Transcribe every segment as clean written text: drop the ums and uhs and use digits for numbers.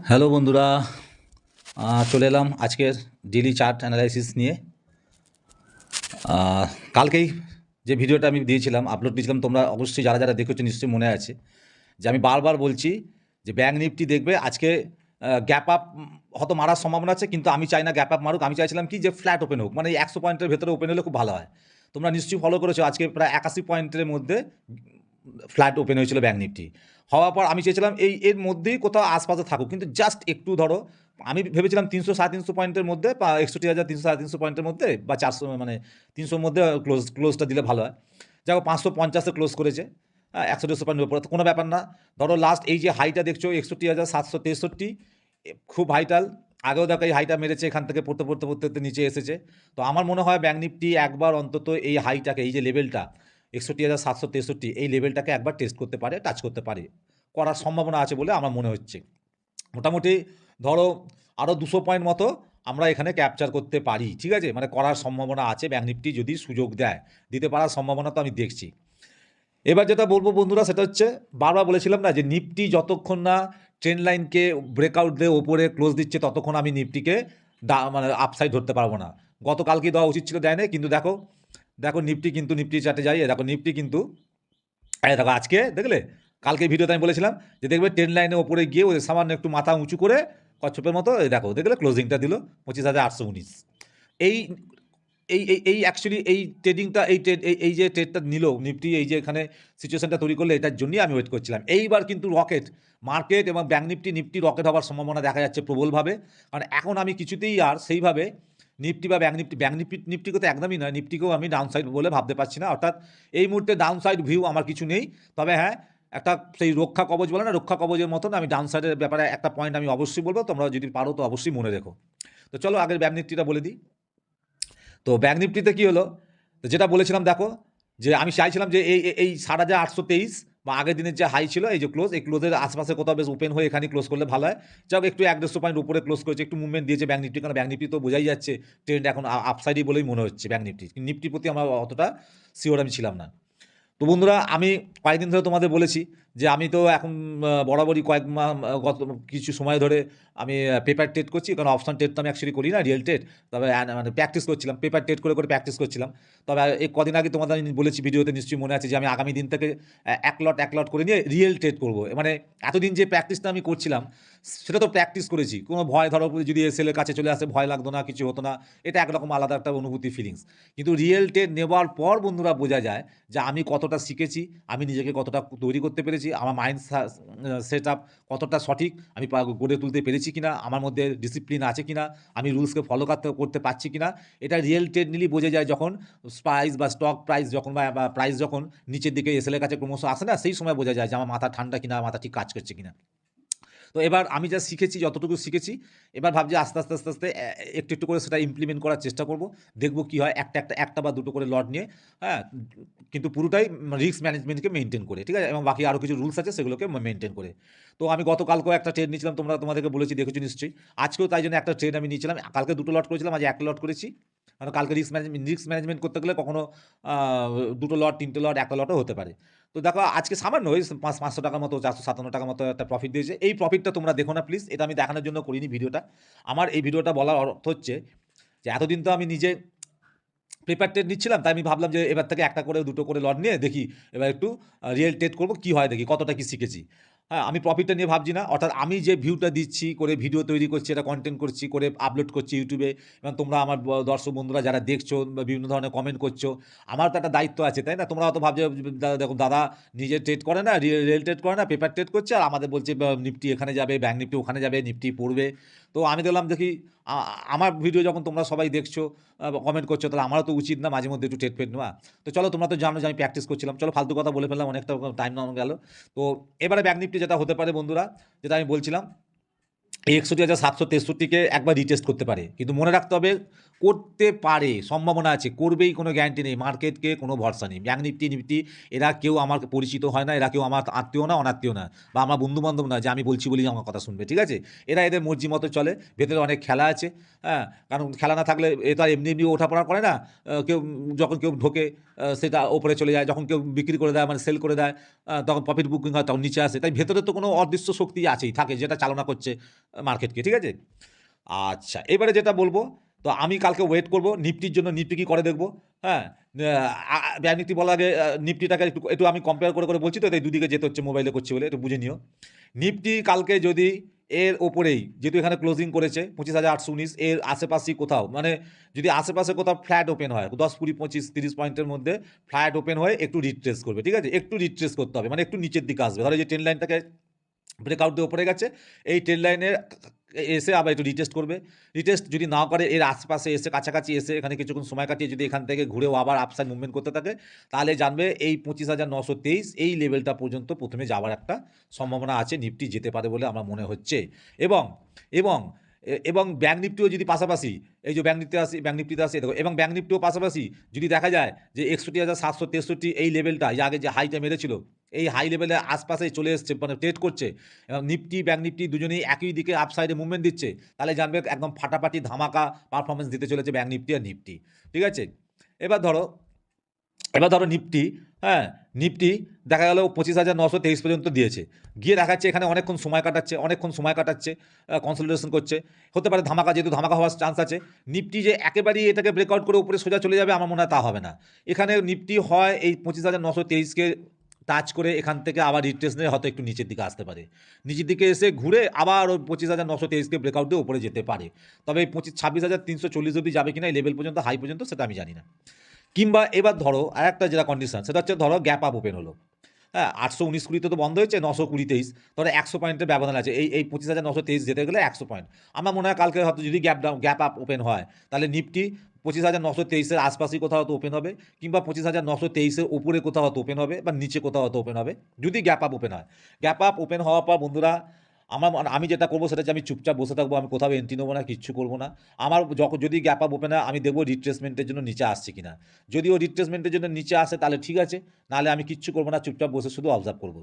Hello বন্ধুরা, চলে এলাম আজকের ডেইলি চার্ট অ্যানালাইসিস নিয়ে। কালকেই যে ভিডিওটা আমি দিয়েছিলাম, আপলোড দিয়েছিলাম, তোমরা অবশ্যই যারা যারা দেখেছো নিশ্চয়ই মনে আছে যে আমি বারবার বলছি যে ব্যাঙ্ক নিফটি দেখবে আজকে গ্যাপ আপ হয়তো মারার সম্ভাবনা আছে, কিন্তু আমি চাই না গ্যাপ আপ মারুক। আমি চাইছিলাম কি যে ফ্ল্যাট ওপেন হোক, মানে এই 100 পয়েন্টের ভেতরে ওপেন হলে খুব ভালো হয়। তোমরা নিশ্চয়ই ফলো করেছো, আজকে প্রায় 81 পয়েন্টের মধ্যে ফ্ল্যাট ওপেন হয়েছিল ব্যাঙ্ক নিফটি। হওয়ার পর আমি চেয়েছিলাম এর মধ্যেই কোথাও আশপাশে থাকুক, কিন্তু জাস্ট একটু ধরো আমি ভেবেছিলাম 300 সাড়ে 300 পয়েন্টের মধ্যে বা 61,300 সাড়ে 300 পয়েন্টের মধ্যে বা 400 মানে 300-র মধ্যে ক্লোজটা দিলে ভালো হয়। যাই হোক 550-এ ক্লোজ করেছে, 100-150 পয়েন্টের উপরে, তো কোনো ব্যাপার না। ধরো লাস্ট এই যে হাইটা দেখছো 61,763, খুব হাইটাল। আগেও দেখো এই হাইটা মেরেছে, এখান থেকে পড়তে পড়তে পড়তে পড়তে নিচে এসেছে। তো আমার মনে হয় ব্যাঙ্ক নিফটি একবার অন্তত এই হাইটাকে, এই যে লেভেলটা 61,763, এই লেভেলটাকে একবার টেস্ট করতে পারে, টাচ করতে পারে, করার সম্ভাবনা আছে বলে আমার মনে হচ্ছে। মোটামুটি ধরো আরও 200 পয়েন্ট মতো আমরা এখানে ক্যাপচার করতে পারি, ঠিক আছে, মানে করার সম্ভাবনা আছে ব্যাঙ্ক নিফটি যদি সুযোগ দেয়, দিতে পারার সম্ভাবনা তো আমি দেখছি। এবার যেটা বলবো বন্ধুরা, সেটা হচ্ছে বারবার বলেছিলাম না যে নিফটি যতক্ষণ না ট্রেন্ড লাইনকে ব্রেকআউট দিয়ে ওপরে ক্লোজ দিচ্ছে ততক্ষণ আমি নিফটিকে মানে আপসাইড ধরতে পারবো না। গতকালকে দেওয়া উচিত ছিল, দেয় না, কিন্তু দেখো দেখো নিফটি কিন্তু নিফটি চার্টে যাই, দেখো নিফটি কিন্তু দেখো আজকে দেখলে, কালকে ভিডিওতে আমি বলেছিলাম যে দেখবে ট্রেন্ড লাইনের ওপরে গিয়ে ওদের সামান্য একটু মাথা উঁচু করে কচ্ছপের মতো দেখো দেখলে ক্লোজিংটা দিল 25,819। এই এই এই এই অ্যাকচুয়ালি এই ট্রেডিংটা এই ট্রেড এই যে ট্রেডটা নিল নিফটি, এই যে এখানে সিচুয়েশনটা তৈরি করলে, এটার জন্যই আমি ওয়েট করছিলাম। এইবার কিন্তু রকেট মার্কেট এবং ব্যাঙ্ক নিফটি রকেট হওয়ার সম্ভাবনা দেখা যাচ্ছে প্রবলভাবে। কারণ এখন আমি কিছুতেই আর সেইভাবে নিফটি বা নিফটিকে তো একদমই নয়, নিফটিকেও আমি ডাউন সাইড বলে ভাবতে পারছি না। অর্থাৎ এই মুহূর্তে ডাউন সাইড ভিউ আমার কিছু নেই। তবে হ্যাঁ, একটা সেই রক্ষা কবচ বলে না, রক্ষা কবচের মতন আমি ডাউন সাইডের ব্যাপারে একটা পয়েন্ট আমি অবশ্যই বলবো, তোমরা যদি পারো তো অবশ্যই মনে রেখো। তো চলো আগের ব্যাঙ্ক নিফটিটা বলে দিই। তো ব্যাঙ্ক নিফটিতে কী হলো, তো যেটা বলেছিলাম দেখো, যে আমি চাইছিলাম যে এই 7,823 বা আগের দিনের যে হাই ছিল, এই যে ক্লোজ, এই ক্লোজের আশপাশে কোথাও বেশ ওপেন হয়ে এখানে ক্লোজ করলে ভালো হয়। যাই হোক একটু 1-150 পয়েন্ট উপরে ক্লোজ করেছে, একটু মুভমেন্ট দিয়েছে ব্যাঙ্ক নিফটি, কারণ ব্যাঙ্ক নিফটি তো বোঝাই যাচ্ছে ট্রেন্ড এখন আপসাইডই বলেই মনে হচ্ছে ব্যাঙ্ক নিফটি। নিফটির প্রতি আমার অতটা শিওর আমি ছিলাম না। তো বন্ধুরা, আমি কয়েকদিন ধরে তোমাদের বলেছি যে আমি তো এখন বরাবরই গত কিছু সময় ধরে আমি পেপার ট্রেড করছি, কারণ অপশন ট্রেড তো আমি অ্যাকচুয়ালি করি না, রিয়েল ট্রেড। তবে মানে প্র্যাকটিস করছিলাম, পেপার ট্রেড করে করে প্র্যাকটিস করছিলাম। তবে এই কদিন আগে তোমাদের আমি বলেছি ভিডিওতে, নিশ্চয়ই মনে আছে, যে আমি আগামী দিন থেকে এক লট করে নিয়ে রিয়েল ট্রেড করবো। মানে এতদিন যে প্র্যাকটিসটা আমি করছিলাম সেটা তো প্র্যাকটিস করেছি, কোনো ভয় ধরো যদি এসএলের কাছে চলে আসে ভয় লাগতো না, কিছু হতো না, এটা একরকম আলাদা একটা অনুভূতি, ফিলিংস। কিন্তু রিয়েল ট্রেড নেওয়ার পর বন্ধুরা বোঝা যায় যে আমি কতটা শিখেছি, আমি নিজেকে কতটা তৈরি করতে পেরেছি, আমার মাইন্ড সেট আপ কতটা সঠিক, আমি গড়ে তুলতে পেরেছি কিনা, আমার মধ্যে ডিসিপ্লিন আছে কিনা, আমি রুলসকে ফলো করতে পারছি কিনা। এটা রিয়েল ট্রেড নিলেই বোঝা যায়, যখন প্রাইস বা স্টক প্রাইস যখন বা প্রাইস যখন নিচের দিকে এসএলের কাছে ক্রমশ আসে না, সেই সময় বোঝা যায় যে আমার মাথা ঠান্ডা কিনা, মাথা ঠিক কাজ করছে কিনা। তো এবার আমি যা শিখেছি, যতটুকু শিখেছি, এবার ভাবছি আস্তে আস্তে আস্তে আস্তে একটু একটু করে সেটা ইমপ্লিমেন্ট করার চেষ্টা করব। দেখব কি হয়, একটা বা দুটো করে লট নিয়ে, হ্যাঁ, কিন্তু পুরোটাই রিস্ক ম্যানেজমেন্টকে মেনটেন করে, ঠিক আছে, এবং বাকি আরও কিছু রুলস আছে সেগুলোকে মেনটেন করে। তো আমি গতকালকেও একটা ট্রেড নিয়েছিলাম, তোমাদেরকে বলেছি, দেখেছো নিশ্চয়ই। আজকেও তাই জন্য একটা ট্রেড আমি নিয়েছিলাম। কালকে দুটো লট করেছিলাম, আজ একটা লট করেছি। কারণ কালকে রিস্ক ম্যানেজমেন্ট করতে গেলে কখনো দুটো লট, তিনটে লট, একটা লটও হতে পারে। তো দেখো আজকে সামান্য ওই 500 টাকার মতো, 457 টাকার মতো একটা প্রফিট দিয়েছে। এই প্রফিটটা তোমরা দেখো না প্লিজ, এটা আমি দেখানোর জন্য করিনি ভিডিওটা। আমার এই ভিডিওটা বলার অর্থ হচ্ছে যে এতদিন তো আমি নিজে পেপার ট্রেড নিচ্ছিলাম, তাই আমি ভাবলাম যে এবার থেকে একটা করে দুটো করে লট নিয়ে দেখি, এবার একটু রিয়েল ট্রেড করবো, কী হয় দেখি, কতটা কি শিখেছি। হ্যাঁ, আমি প্রফিটটা নিয়ে ভাবছি না, অর্থাৎ আমি যে ভিউটা দিচ্ছি, করে ভিডিও তৈরি করছি, এটা কন্টেন্ট করছি, করে আপলোড করছি ইউটিউবে, এবং তোমরা আমার দর্শক বন্ধুরা যারা দেখছো বা বিভিন্ন ধরনের কমেন্ট করছো, আমার তো একটা দায়িত্ব আছে, তাই না? তোমরা হয়তো ভাবছো দেখো দাদা নিজে ট্রেড করে না, রিয়েল ট্রেড করে না, পেপার ট্রেড করছে, আর আমাদের বলছে নিফটি এখানে যাবে, ব্যাঙ্ক নিফটি ওখানে যাবে, নিফটি পড়বে। তো আমি দেখলাম দেখি আমার ভিডিও যখন তোমরা সবাই দেখছো, কমেন্ট করছো, তাহলে আমারও তো উচিত না মাঝে মধ্যে একটু ট্রেড ফেড নেওয়া। তো চলো, তোমরা তো জানো যে আমি প্র্যাকটিস করছিলাম, চলো ফালতু কথা বলে ফেললাম, অনেকটা টাইম নেওয়া গেল। তো এবারে ব্যাঙ্ক নিফটি যেটা হতে পারে বন্ধুরা, যেটা আমি বলছিলাম, এই 61,763-কে একবার রিটেস্ট করতে পারে, কিন্তু মনে রাখতে হবে করতে পারে, সম্ভাবনা আছে, করবেই, কোনো গ্যারান্টি নেই, মার্কেটকে কোনো ভরসা নেই। ব্যাঙ্ক নিফটি এরা কেউ আমার পরিচিত হয় না, এরা কেউ আমার আত্মীয় না, অনাত্মীয় না, বা আমার বন্ধুবান্ধব না যে আমি বলছি বলেই আমার কথা শুনবে, ঠিক আছে? এরা এদের মর্জি মতো চলে, ভেতরে অনেক খেলা আছে, হ্যাঁ, কারণ খেলা না থাকলে এ তো আর এমনি এমনি ওঠাপড়া করে না। কেউ যখন কেউ ঢোকে সেটা ওপরে চলে যায়, যখন কেউ বিক্রি করে দেয় মানে সেল করে দেয়, তখন প্রফিট বুকিং হয়, তখন নিচে আসে। তাই ভেতরে তো কোনো অদৃশ্য শক্তি আছেই, থাকে, যেটা চালনা করছে মার্কেটকে, ঠিক আছে? আচ্ছা, এবারে যেটা বলবো, তো আমি কালকে ওয়েট করব নিফটির জন্য, নিফটি কি করে দেখবো, হ্যাঁ। ব্যাঙ্ক নিফটি বলার আগে নিফটিটাকে একটু একটু আমি কম্পেয়ার করে করে বলছি, তো তাই দুদিকে যেতে হচ্ছে, মোবাইলে করছি বলে একটু বুঝে নিও। নিফটি কালকে যদি এর ওপরেই, যেহেতু এখানে ক্লোজিং করেছে 25,819, এর আশেপাশেই কোথাও, মানে যদি আশেপাশে কোথাও ফ্ল্যাট ওপেন হয় 10, 20, 25, 30 পয়েন্টের মধ্যে ফ্ল্যাট ওপেন হয়ে একটু রিট্রেস করবে, ঠিক আছে? একটু রিট্রেস করতে হবে, মানে একটু নিচের দিকে আসবে। ধরো যে ট্রেন লাইনটাকে ব্রেকআউট দিয়ে ওপরে গেছে, এই ট্রেন লাইনের এসে আবার একটু রিটেস্ট করবে। রিটেস্ট যদি না করে, এর আশপাশে এসে, কাছাকাছি এসে, এখানে কিছুক্ষণ সময় কাটিয়ে যদি এখান থেকে ঘুরেও আবার আপসাইড মুভমেন্ট করতে থাকে, তাহলে জানবে এই 25,923 এই লেভেলটা পর্যন্ত প্রথমে যাওয়ার একটা সম্ভাবনা আছে, নিফটি যেতে পারে বলে আমার মনে হচ্ছে। এবং এবং এবং ব্যাঙ্ক নিফটিও যদি পাশাপাশি, এই যে ব্যাঙ্ক নিফটিতে আসি দেখো, এবং ব্যাঙ্ক নিফটিও পাশাপাশি যদি দেখা যায় যে 61,763 এই লেভেলটা, এই আগে যে হাইটা মেরেছিল, এই হাই লেভেলের আশপাশে চলে এসছে, মানে ট্রেড করছে, এবং নিফটি ব্যাঙ্ক নিফটি দুজনেই একই দিকে আপসাইডে মুভমেন্ট দিচ্ছে, তাহলে জানবে একদম ফাটাফাটি ধামাকা পারফরমেন্স দিতে চলেছে ব্যাঙ্ক নিফটি আর নিফটি, ঠিক আছে? এবার ধরো নিফটি, হ্যাঁ, নিফটি দেখা গেল 25,923 পর্যন্ত দিয়েছে, গিয়ে দেখাচ্ছে এখানে অনেকক্ষণ সময় কাটাচ্ছে, কনসলিডেশন করছে, হতে পারে ধামাকা, যেহেতু ধামাকা হওয়ার চান্স আছে। নিফটি যে একেবারেই এটাকে ব্রেকআউট করে উপরে সোজা চলে যাবে আমার মনে হয় তা হবে না। এখানে নিফটি হয় এই 25,923কে টাচ করে এখান থেকে আবার রিট্রেস নিয়ে হয়তো একটু নিচের দিকে আসতে পারে, নিচের দিকে এসে ঘুরে আবার ওই 25,923কে ব্রেকআউট দিয়ে উপরে যেতে পারে। তবে এই 26,340 অবধি যাবে কিনা, এই লেভেল পর্যন্ত, হাই পর্যন্ত, সেটা আমি জানি না। কিংবা এবার ধরো আর একটা যেটা কন্ডিশন, সেটা হচ্ছে ধরো গ্যাপ আপ ওপেন হলো, হ্যাঁ, 819-20 তো বন্ধ হয়েছে, 920-23, ধরো 100 পয়েন্টের ব্যবধান আছে, এই 25,923 যেতে গেলে 100 পয়েন্ট। আমার মনে হয় কালকে হয়তো যদি গ্যাপ আপ ওপেন হয়, তাহলে নিফটি 25,923-এর আশপাশেই কোথাও হয়তো ওপেন হবে, কিংবা 25,923-এর উপরে কোথাও হয়তো ওপেন হবে, বা নিচে কোথাও হয়তো ওপেন হবে, যদি গ্যাপ আপ ওপেন হয়। গ্যাপ আপ ওপেন হওয়ার পর বন্ধুরা, আমি যেটা করবো সেটা হচ্ছে আমি চুপচাপ বসে থাকবো, আমি কোথাও এন্ট্রি নেবো না, কিচ্ছু করবো না। আমার যদি গ্যাপ আপ ওপেন হয়, আমি দেখবো রিট্রেসমেন্টের জন্য নিচে আসছে কিনা। যদি ও রিট্রেসমেন্টের জন্য নিচে আসে তাহলে ঠিক আছে, নাহলে আমি কিচ্ছু করবো না, চুপচাপ বসে শুধু অবজার্ভ করবো।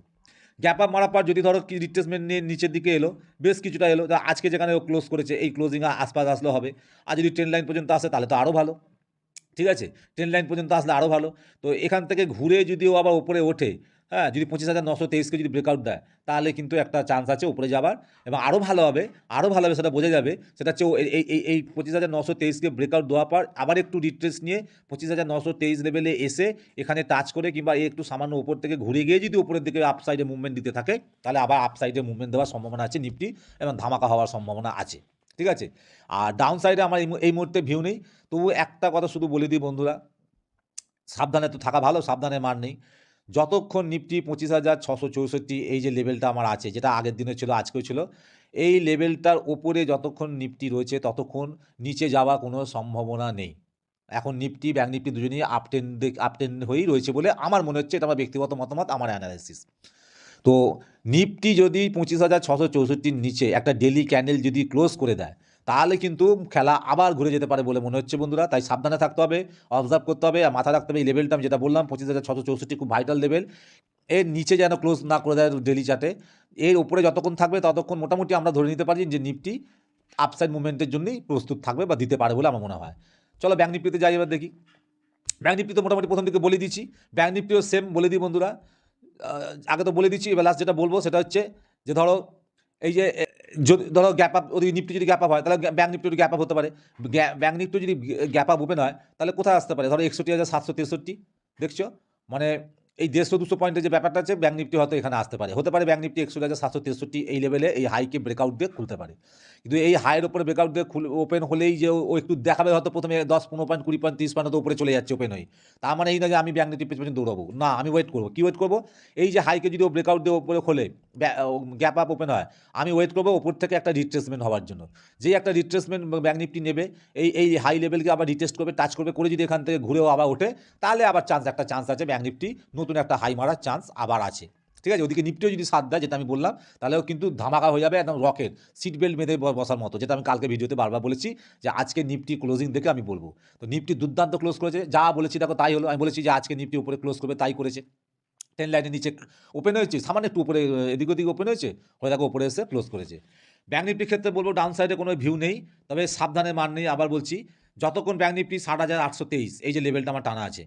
গ্যাপ আপ মারার পর যদি ধরো কি রিট্রেসমেন্ট নিয়ে নিচের দিকে এলো, বেশ কিছুটা এলো, আজকে যেখানে ও ক্লোজ করেছে এই ক্লোজিং আশপাশ আসলে হবে। আর যদি ট্রেন লাইন পর্যন্ত আসে তাহলে তো আরও ভালো, ঠিক আছে? ট্রেন লাইন পর্যন্ত আসলে আরও ভালো। তো এখান থেকে ঘুরে যদি ও আবার উপরে ওঠে, হ্যাঁ, যদি 25,923কে যদি ব্রেকআউট দেয়, তাহলে কিন্তু একটা চান্স আছে উপরে যাবার, এবং আরও ভালো হবে, সেটা বোঝা যাবে। সেটা হচ্ছে ও এই 25,923কে ব্রেকআউট দেওয়ার পর আবার একটু রিট্রেস নিয়ে 25,923 লেভেলে এসে এখানে টাচ করে, কিংবা একটু সামান্য উপর থেকে ঘুরে গিয়ে যদি উপরের দিকে আপসাইডে মুভমেন্ট দিতে থাকে, তাহলে আবার আপসাইডে মুভমেন্ট দেওয়ার সম্ভাবনা আছে নিফটি, এবং ধামাকা হওয়ার সম্ভাবনা আছে, ঠিক আছে? আর ডাউন সাইডে আমার এই মুহূর্তে ভিউ নেই। তবু একটা কথা শুধু বলে দিই বন্ধুরা, সাবধানে তো থাকা ভালো, সাবধানে মার নেই। যতক্ষণ নিফটি 25,664 এই যে লেভেলটা আমার আছে, যেটা আগের দিনে ছিল, আজকেও ছিল, এই লেভেলটার ওপরে যতক্ষণ নিফটি রয়েছে ততক্ষণ নিচে যাওয়া কোনো সম্ভাবনা নেই। এখন নিফটি ব্যাঙ্ক নিফটি দুজনেই আপটেন হয়েই রয়েছে বলে আমার মনে হচ্ছে, এটা আমার ব্যক্তিগত মতামত, আমার অ্যানালাইসিস। তো নিফটি যদি 25,664 নিচে একটা ডেলি ক্যান্ডেল যদি ক্লোজ করে দেয়, তাহলে কিন্তু খেলা আবার ঘুরে যেতে পারে বলে মনে হচ্ছে বন্ধুরা। তাই সাবধানে থাকতে হবে, অবজার্ভ করতে হবে, আর মাথায় রাখতে হবে এই লেভেলটা আমি যেটা বললাম 25,664 খুব ভাইটাল লেভেল। এর নিচে যেন ক্লোজ না করে দেয় ডেলি চার্টে। এর উপরে যতক্ষণ থাকবে ততক্ষণ মোটামুটি আমরা ধরে নিতে পারি যে নিফটি আপসাইড মুভমেন্টের জন্যই প্রস্তুত থাকবে বা দিতে পারে বলে আমার মনে হয়। চলো ব্যাঙ্ক নিফটিতে যাই এবার দেখি। ব্যাঙ্ক নিফটি তো মোটামুটি প্রথম দিকে বলে দিচ্ছি, ব্যাঙ্ক নিফটিও সেম বলে দিই বন্ধুরা। আগে তো বলে দিচ্ছি, এবার লাস্ট যেটা বলবো সেটা হচ্ছে যে ধরো এই যে যদি ধরো গ্যাপ আপ, ওই নিফটি যদি গ্যাপ আপ হয়, তাহলে ব্যাঙ্ক নিফটি গ্যাপ আপ হতে পারে। ব্যাঙ্ক নিফটি যদি গ্যাপ আপ ওপেন হয়, তাহলে কোথায় আসতে পারে? ধরো 61,763 দেখছো, মানে এই 150-200 পয়েন্টের যে ব্যাপারটা আছে, ব্যাঙ্ক নিফটি হয়তো এখানে আসতে পারে, হতে পারে ব্যাঙ্ক নিফটি 61,763 এই লেভেলে এই হাইকে ব্রেকআউট দিয়ে খুলতে পারে। কিন্তু এই হাইয়ের উপরে ব্রেকআউট দিয়ে ওপেন হলেই যে ও একটু দেখাবে হয়তো প্রথমে 10-15 পয়েন্ট, 20 পয়েন্ট, 30 পয়েন্ট উপরে চলে যাচ্ছে ওপেন হয়ে, তার মানে এই না যে আমি ব্যাঙ্ক নিফটি পেছনে দৌড়াবো না, আমি ওয়েট করবো। কি ওয়েট করবো? এই যে হাইকে যদি ও ব্রেকআউট দিয়ে উপরে খোলে, গ্যাপ আপ ওপেন হয়, আমি ওয়েট করবো ওপর থেকে একটা রিট্রেসমেন্ট হওয়ার জন্য। যেই একটা রিট্রেসমেন্ট ব্যাঙ্ক নিফটি নেবে, এই হাই লেভেলকে আবার রিটেস্ট করবে, টাচ করবে, করে যদি এখান থেকে ঘুরেও আবার ওঠে, তাহলে আবার একটা চান্স আছে ব্যাঙ্ক নিফটি নতুন একটা হাই মারার চান্স আবার আছে। ঠিক আছে? ওদিকে নিফটিও যদি সাথ দেয় যেটা আমি বললাম, তাহলেও কিন্তু ধামাকা হয়ে যাবে একদম রকেট, সিট বেল্ট বেঁধে বসার মতো, যেটা আমি কালকে ভিডিওতে বারবার বলেছি যে আজকে নিফটি ক্লোজিং দেখে আমি বলব। তো নিফটি দুর্দান্ত ক্লোজ করেছে, যা বলেছি দেখো তাই হলো। আমি বলেছি যে আজকে নিফটি উপরে ক্লোজ করবে, তাই করেছে। 10 লাইনের নিচে ওপেন হয়েছে, সামান্য একটু উপরে এদিক ওদিক ওপেন হয়েছে, হয়ে দেখো উপরে এসে ক্লোজ করেছে। ব্যাঙ্ক নিফটির ক্ষেত্রে বলবো ডাউন সাইডে কোনো ভিউ নেই, তবে সাবধানে মান নেই। আবার বলছি, যতক্ষণ ব্যাঙ্ক নিফটি 60,823 এই যে লেভেলটা আমার টানা আছে,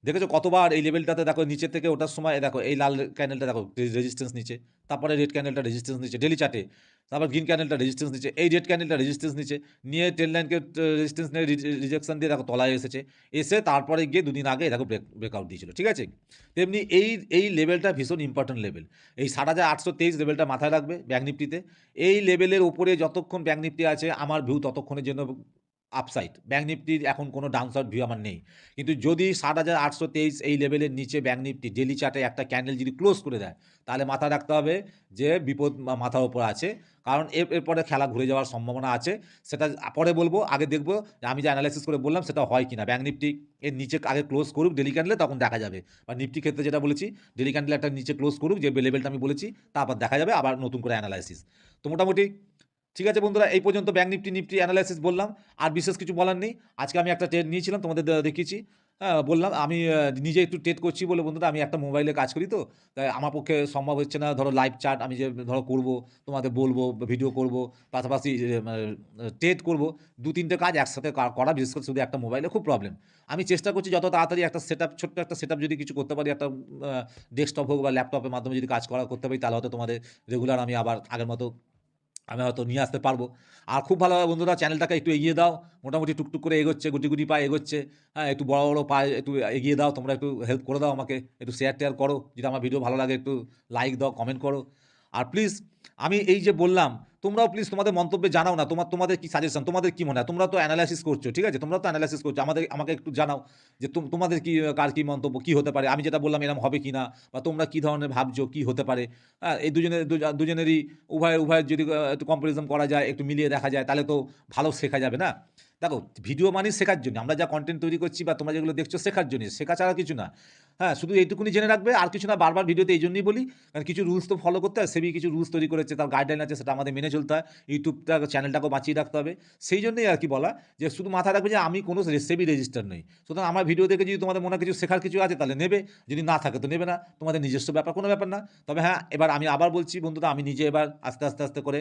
দেখেছো কতবার এই লেভেলটাতে দেখো নিচে থেকে ওঠার সময় দেখো এই লাল ক্যান্ডেলটা দেখো রেজিস্ট্যান্স নিচে, তারপরে রেড ক্যান্ডেলটা রেজিস্ট্যান্স নিচে ডেলি চার্টে, তারপর গ্রিন ক্যান্ডেলটা রেজিস্ট্যান্স নিচে, এই রেড ক্যান্ডেলটা রেজিস্ট্যান্স নিচে নিয়ে 10 লাইনকে রেজিস্ট্যান্স নিয়ে রিজেকশন দিয়ে দেখো তলায় এসেছে, এসে তারপরে গিয়ে দুদিন আগে দেখো ব্রেকআউট দিয়েছিল। ঠিক আছে, তেমনি এই লেভেলটা ভীষণ ইম্পর্টেন্ট লেভেল, এই 60,823 লেভেলটা মাথায় রাখবে ব্যাঙ্ক নিফটিতে। এই লেভেলের উপরে যতক্ষণ ব্যাঙ্ক নিফটি আছে আমার ভিউ ততক্ষণের জন্য আপসাইড। ব্যাঙ্ক নিফটির এখন কোনো ডাউনসাইড ভিউ আমার নেই, কিন্তু যদি 60,823 এই লেভেলের নিচে ব্যাঙ্ক নিফটি ডেলি চার্টে একটা ক্যান্ডেল যদি ক্লোজ করে দেয়, তাহলে মাথায় রাখতে হবে যে বিপদ মাথার ওপর আছে, কারণ এরপরে খেলা ঘুরে যাওয়ার সম্ভাবনা আছে। সেটা পরে বলবো, আগে দেখবো যে আমি যে অ্যানালাইসিস করে বললাম সেটা হয় কিনা। ব্যাঙ্ক নিফটি এর নিচে আগে ক্লোজ করুক ডেলি ক্যান্ডেলে, তখন দেখা যাবে। বা নিফটি ক্ষেত্রে যেটা বলেছি, ডেলি ক্যান্ডেলে একটা নিচে ক্লোজ করুক যে লেভেলটা আমি বলেছি, তারপর দেখা যাবে আবার নতুন করে অ্যানালাইসিস। তো মোটামুটি ঠিক আছে বন্ধুরা, এই পর্যন্ত ব্যাঙ্ক নিফটি অ্যানালাইসিস বললাম, আর বিশেষ কিছু বলার নেই। আজকে আমি একটা ট্রেড নিয়েছিলাম, তোমাদের দেখিয়েছি। হ্যাঁ, বললাম আমি নিজে একটু ট্রেড করছি বলে বন্ধুরা, আমি একটা মোবাইলে কাজ করি, তো তাই আমার পক্ষে সম্ভব হচ্ছে না ধরো লাইভ চার্ট আমি যে ধরো করবো, তোমাদের বলবো, ভিডিও করব, পাশাপাশি ট্রেড করব, 2-3টে কাজ একসাথে করা, বিশেষ করে শুধু একটা মোবাইলে খুব প্রবলেম। আমি চেষ্টা করছি যত তাড়াতাড়ি একটা ছোট্ট একটা সেটআপ যদি কিছু করতে পারি, একটা ডেস্কটপ হোক বা ল্যাপটপের মাধ্যমে যদি কাজ করতে পারি, তাহলে হয়তো তোমাদের রেগুলার আমি আবার আগের মতো আমি হয়তো নিয়ে আসতে পারবো। আর খুব ভালো হয় বন্ধুরা, চ্যানেলটাকে একটু এগিয়ে দাও। মোটামুটি টুকটুক করে এগোচ্ছে, গুটি গুটি পায়ে এগোচ্ছে। হ্যাঁ, একটু বড় বড় পায়ে একটু এগিয়ে দাও, তোমরা একটু হেল্প করে দাও আমাকে, একটু শেয়ার টেয়ার করো, যদি আমার ভিডিও ভালো লাগে একটু লাইক দাও, কমেন্ট করো। আর প্লিজ, আমি এই যে বললাম, তোমরাও প্লিজ তোমাদের মন্তব্যে জানাও না, তোমাদের কি সাজেশন, তোমাদের কি মনে হয়, তোমরা তো অ্যানালাইসিস করছো, ঠিক আছে, তোমরা তো অ্যানালাইসিস করছো, আমাকে একটু জানাও যে তোমাদের কি, কার কি মন্তব্য, কি হতে পারে, আমি যেটা বললাম এরকম হবে কি না, বা তোমরা কি ধরনের ভাবছো কি হতে পারে। হ্যাঁ, এই দুজনেরই উভয়ের যদি একটু কম্পারিজন করা যায়, একটু মিলিয়ে দেখা যায়, তাহলে তো ভালো শেখা যাবে না। দেখো, ভিডিও মানে শেখার জন্য, আমরা যা কন্টেন্ট তৈরি করছি বা তোমরা যেগুলো দেখছো শেখার জন্য, শেখা ছাড়া কিছু না। হ্যাঁ, শুধু এইটুকুনি জেনে রাখবে, আর কিছু না। বারবার ভিডিওতে এই জন্যই বলি, কারণ কিছু রুলস তো ফলো করতে হয়, সেবি কিছু রুলস তৈরি করেছে, তার গাইডলাইন আছে, সেটা আমাদের মেনে চলতে হয়। ইউটিউবটা চ্যানেলটাকেও বাঁচিয়ে রাখতে হবে। সেই জন্যই আর কি বলা, যে শুধু মাথায় রাখবে যে আমি কোনো সেবি রেজিস্টার নই। সুতরাং আমার ভিডিও দেখে যদি তোমাদের মনে হয় কিছু শেখার কিছু আছে, তাহলে নেবে, যদি না থাকে তো নেবে না, তোমাদের নিজস্ব ব্যাপার, কোনো ব্যাপার না। তবে হ্যাঁ, এবার আমি আবার বলছি বন্ধুরা, আমি নিজে এবার আস্তে করে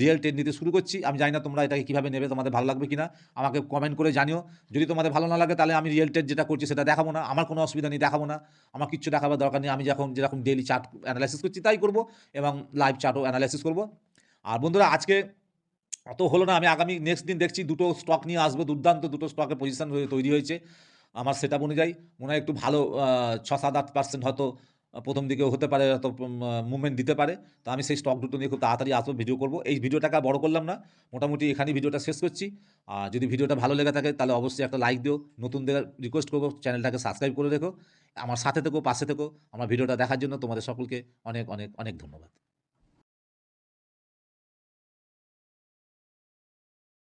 রিয়েল ট্রেড নিতে শুরু করছি। আমি জানি না তোমরা এটাকে কীভাবে নেবে, তোমাদের ভালো লাগবে কিনা আমাকে কমেন্ট করে জানিও। যদি তোমাদের ভালো না লাগে, তাহলে আমি রিয়েল ট্রেড যেটা করছি সেটা দেখাবো না, আমার কোনো অসুবিধা নেই, দেখাবো না। আমার কিচ্ছু দেখাবার দরকার নেই, আমি যেরকম ডেইলি চার্ট অ্যানালাইসিস করছি তাই করব, এবং লাইভ চার্টও অ্যানালাইসিস করব। আর বন্ধুরা, আজকে অত হলো না, আমি আগামী নেক্সট দিন দেখছি দুটো স্টক নিয়ে আসবো, দুর্দান্ত দুটো স্টকের পজিশন তৈরি হয়েছে আমার সেটআপ অনুযায়ী। মনে হয় একটু ভালো 6-7-8% হয়তো প্রথম দিকেও হতে পারে, হয়তো মুভমেন্ট দিতে পারে। তো আমি সেই স্টক দুটো নিয়ে খুব তাড়াতাড়ি আসবো, ভিডিও করব। এই ভিডিওটাকে আর বড় করলাম না, মোটামুটি এখানেই ভিডিওটা শেষ করছি। আর যদি ভিডিওটা ভালো লেগে থাকে, তাহলে অবশ্যই একটা লাইক দিও। নতুনদের রিকোয়েস্ট করবো, চ্যানেলটাকে সাবস্ক্রাইব করে রেখো, আমার সাথে থেকো, পাশে থেকো। আমার ভিডিওটা দেখার জন্য তোমাদের সকলকে অনেক অনেক অনেক ধন্যবাদ।